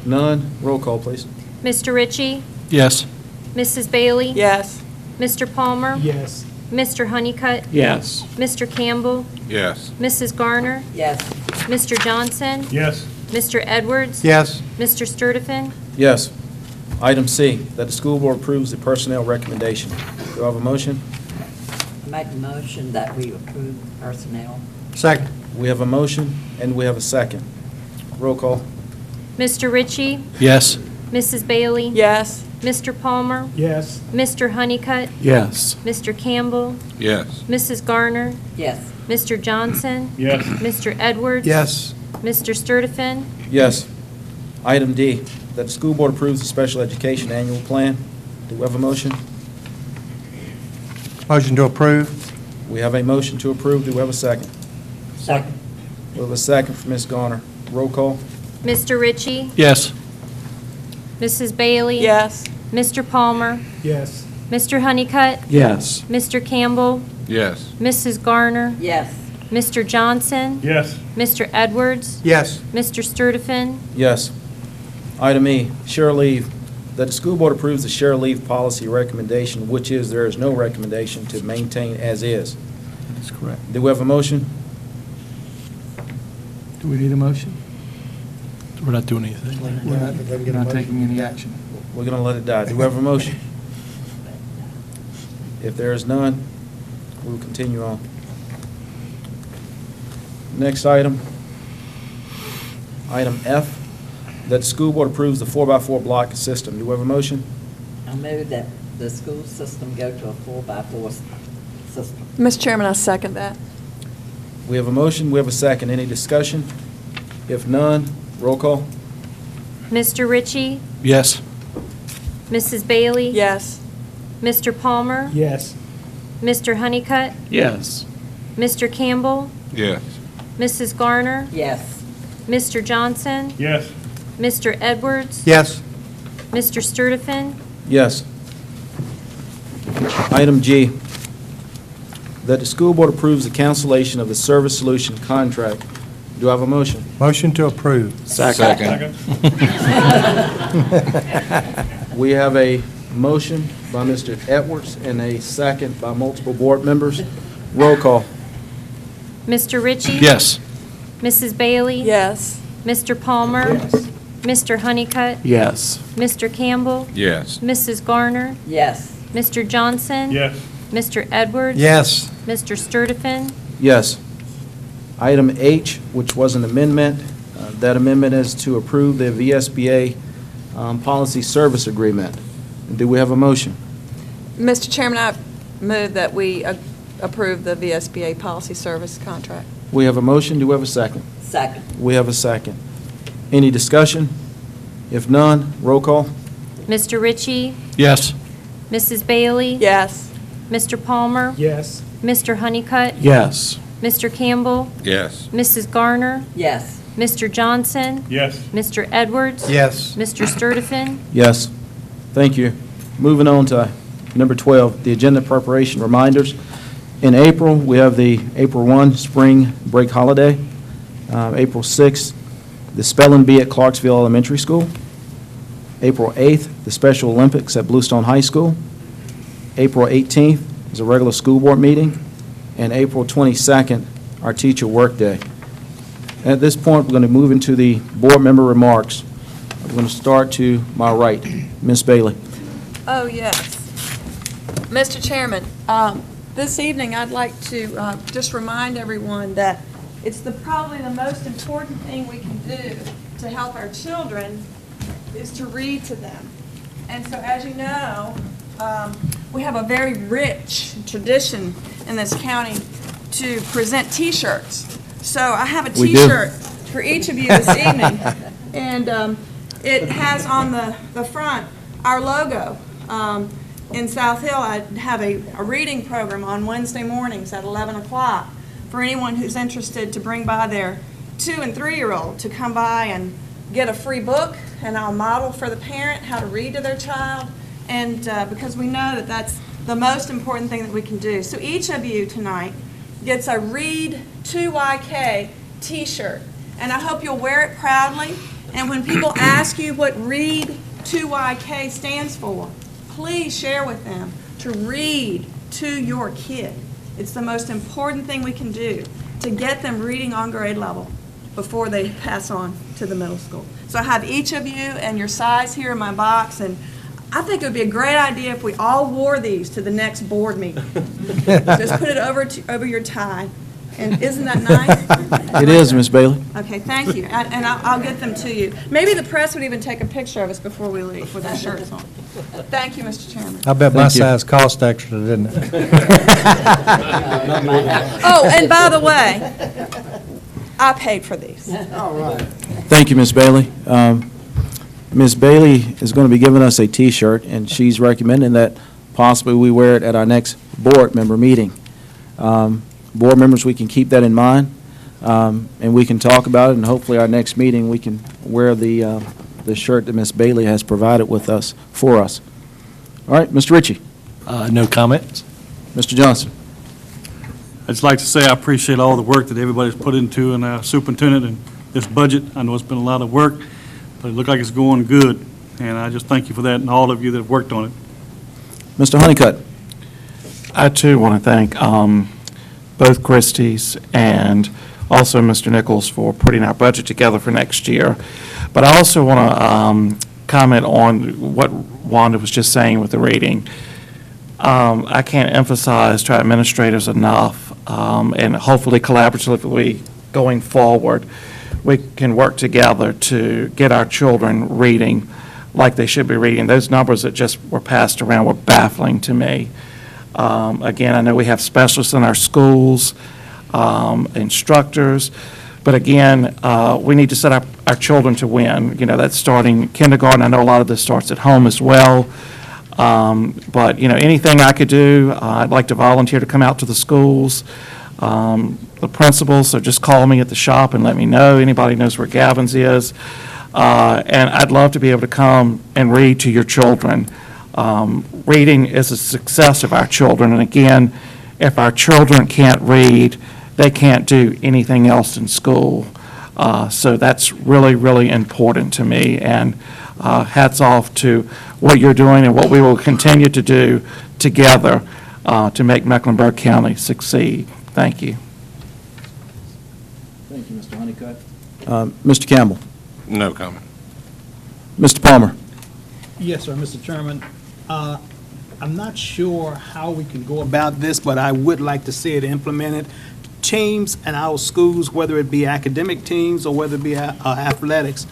None? Roll call, please. Mr. Ritchie? Yes. Mrs. Bailey? Yes. Mr. Palmer? Yes. Mr. Honeycutt? Yes. Mr. Campbell? Yes. Mrs. Garner? Yes. Mr. Johnson? Yes. Mr. Edwards? Yes. Mr. Sturtevant? Yes. Item C, that the school board approves the personnel recommendation. Do I have a motion? Make a motion that we approve personnel. Second? We have a motion and we have a second. Roll call. Mr. Ritchie? Yes. Mrs. Bailey? Yes. Mr. Palmer? Yes. Mr. Honeycutt? Yes. Mr. Campbell? Yes. Mrs. Garner? Yes. Mr. Johnson? Yes. Mr. Edwards? Yes. Mr. Sturtevant? Yes. Item D, that the school board approves the special education annual plan. Do we have a motion? Motion to approve? We have a motion to approve. Do we have a second? Second. We have a second from Ms. Garner. Roll call. Mr. Ritchie? Yes. Mrs. Bailey? Yes. Mr. Palmer? Yes. Mr. Honeycutt? Yes. Mr. Campbell? Yes. Mrs. Garner? Yes. Mr. Johnson? Yes. Mr. Edwards? Yes. Mr. Sturtevant? Yes. Item E, share leave. That the school board approves the share leave policy recommendation, which is there is no recommendation to maintain as is. That's correct. Do we have a motion? Do we need a motion? We're not doing anything. We're not taking any action. We're going to let it die. Do we have a motion? If there is none, we'll continue on. Next item, item F, that the school board approves the 4x4 block system. Do we have a motion? I move that the school system go to a 4x4 system. Mr. Chairman, I second that. We have a motion, we have a second. Any discussion? If none, roll call. Mr. Ritchie? Yes. Mrs. Bailey? Yes. Mr. Palmer? Yes. Mr. Honeycutt? Yes. Mr. Campbell? Yes. Mrs. Garner? Yes. Mr. Johnson? Yes. Mr. Edwards? Yes. Mr. Sturtevant? Yes. Item G, that the school board approves the cancellation of the service solution contract. Do I have a motion? Motion to approve. Second. We have a motion by Mr. Edwards and a second by multiple board members. Roll call. Mr. Ritchie? Yes. Mrs. Bailey? Yes. Mr. Palmer? Mr. Honeycutt? Yes. Mr. Campbell? Yes. Mrs. Garner? Yes. Mr. Johnson? Yes. Mr. Edwards? Yes. Mr. Sturtevant? Yes. Item H, which was an amendment, that amendment is to approve the VSBA policy service agreement. Do we have a motion? Mr. Chairman, I move that we approve the VSBA policy service contract. We have a motion. Do we have a second? Second. We have a second. Any discussion? If none, roll call. Mr. Ritchie? Yes. Mrs. Bailey? Yes. Mr. Palmer? Yes. Mr. Honeycutt? Yes. Mr. Campbell? Yes. Mrs. Garner? Yes. Mr. Johnson? Yes. Mr. Edwards? Yes. Mr. Sturtevant? Yes. Thank you. Moving on to number 12, the agenda preparation reminders. In April, we have the April 1 spring break holiday. April 6th, the spelling bee at Clarksville Elementary School. April 8th, the Special Olympics at Bluestone High School. April 18th is a regular school board meeting. And April 22nd, our teacher workday. At this point, we're going to move into the board member remarks. I'm going to start to my right. Ms. Bailey. Oh, yes. Mr. Chairman, this evening I'd like to just remind everyone that it's probably the most important thing we can do to help our children is to read to them. And so, as you know, we have a very rich tradition in this county to present T-shirts. So I have a We do. T-shirt for each of you this evening. And it has on the front our logo. In South Hill, I have a reading program on Wednesday mornings at 11 o'clock for anyone who's interested to bring by their 2- and 3-year-old to come by and get a free book, and I'll model for the parent how to read to their child, and because we know that that's the most important thing that we can do. So each of you tonight gets a Read 2YK T-shirt, and I hope you'll wear it proudly, and when people ask you what Read 2YK stands for, please share with them to read to your kid. It's the most important thing we can do to get them reading on grade level before they pass on to the middle school. So I have each of you and your size here in my box, and I think it would be a great idea if we all wore these to the next board meeting. Just put it over your tie. And isn't that nice? It is, Ms. Bailey. Okay, thank you. And I'll get them to you. Maybe the press would even take a picture of us before we leave with our shirts on. Thank you, Mr. Chairman. I bet my Thank you. size cost extra, didn't it? Oh, and by the way, I paid for these. Thank you, Ms. Bailey. Ms. Bailey is going to be giving us a T-shirt, and she's recommending that possibly we wear it at our next board member meeting. Board members, we can keep that in mind, and we can talk about it, and hopefully our next meeting, we can wear the shirt that Ms. Bailey has provided with us, for us. All right, Mr. Ritchie. No comments. Mr. Johnson. I'd just like to say I appreciate all the work that everybody's put into and our superintendent and this budget. I know it's been a lot of work, but it looks like it's going good, and I just thank you for that and all of you that have worked on it. Mr. Honeycutt. I too want to thank both Christie's and also Mr. Nichols for putting our budget together for next year. But I also want to comment on what Wanda was just saying with the reading. I can't emphasize to our administrators enough, and hopefully collaboratively going forward, we can work together to get our children reading like they should be reading. Those numbers that just were passed around were baffling to me. Again, I know we have specialists in our schools, instructors, but again, we need to set up our children to win. You know, that's starting kindergarten. I know a lot of this starts at home as well. But, you know, anything I could do, I'd like to volunteer to come out to the schools. The principals, so just call me at the shop and let me know. Anybody knows where Gavin's is. And I'd love to be able to come and read to your children. Reading is a success of our children, and again, if our children can't read, they can't do anything else in school. So that's really, really important to me, and hats off to what you're doing and what we will continue to do together to make Mecklenburg County succeed. Thank you. Thank you, Mr. Honeycutt. Mr. Campbell. No comment. Mr. Palmer. Yes, sir, Mr. Chairman. I'm not sure how we can go about this, but I would like to see it implemented. Teams in our schools, whether it be academic teams or whether it be athletics,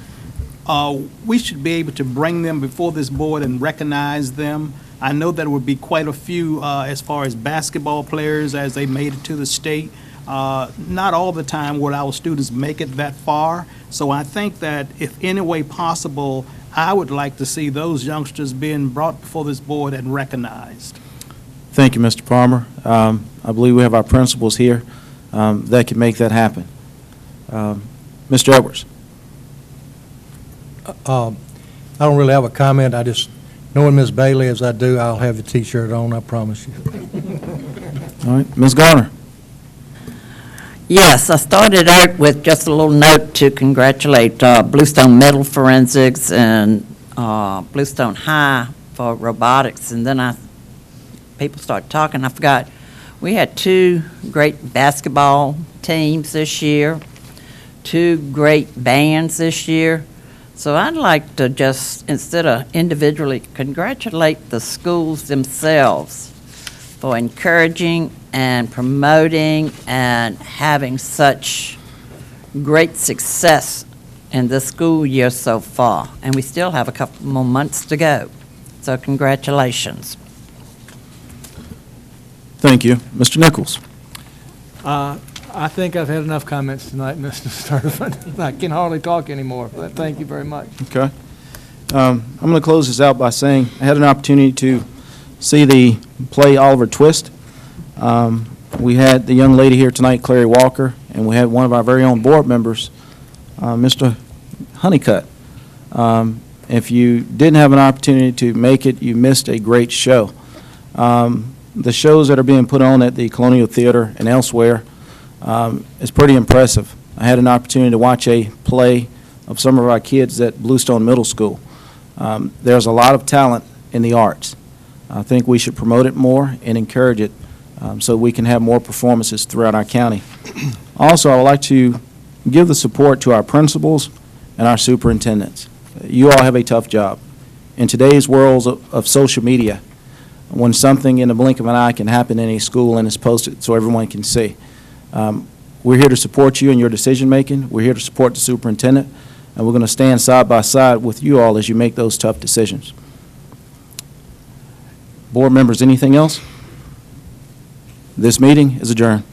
we should be able to bring them before this board and recognize them. I know that would be quite a few as far as basketball players as they made it to the state. Not all the time would our students make it that far. So I think that if any way possible, I would like to see those youngsters being brought before this board and recognized. Thank you, Mr. Palmer. I believe we have our principals here that can make that happen. Mr. Edwards. I don't really have a comment. I just, knowing Ms. Bailey as I do, I'll have the T-shirt on, I promise you. All right, Ms. Garner. Yes, I started out with just a little note to congratulate Bluestone Metal Forensics and Bluestone High for robotics, and then people started talking. I forgot we had 2 great basketball teams this year, 2 great bands this year. So I'd like to just, instead of individually, congratulate the schools themselves for encouraging and promoting and having such great success in the school year so far, and we still have a couple more months to go. So congratulations. Thank you. Mr. Nichols? I think I've had enough comments tonight, Mr. Sturtevant. I can hardly talk anymore, but thank you very much. Okay. I'm going to close this out by saying I had an opportunity to see the play Oliver Twist. We had the young lady here tonight, Clary Walker, and we had one of our very own board members, Mr. Honeycutt. If you didn't have an opportunity to make it, you missed a great show. The shows that are being put on at the Colonial Theater and elsewhere is pretty impressive. I had an opportunity to watch a play of some of our kids at Bluestone Middle School. There's a lot of talent in the arts. I think we should promote it more and encourage it so we can have more performances throughout our county. Also, I would like to give the support to our principals and our superintendents. You all have a tough job. In today's world of social media, when something in the blink of an eye can happen in a school and it's posted so everyone can see. We're here to support you in your decision-making. We're here to support the superintendent, and we're going to stand side by side with you all as you make those tough decisions. Board members, anything else? This meeting is adjourned.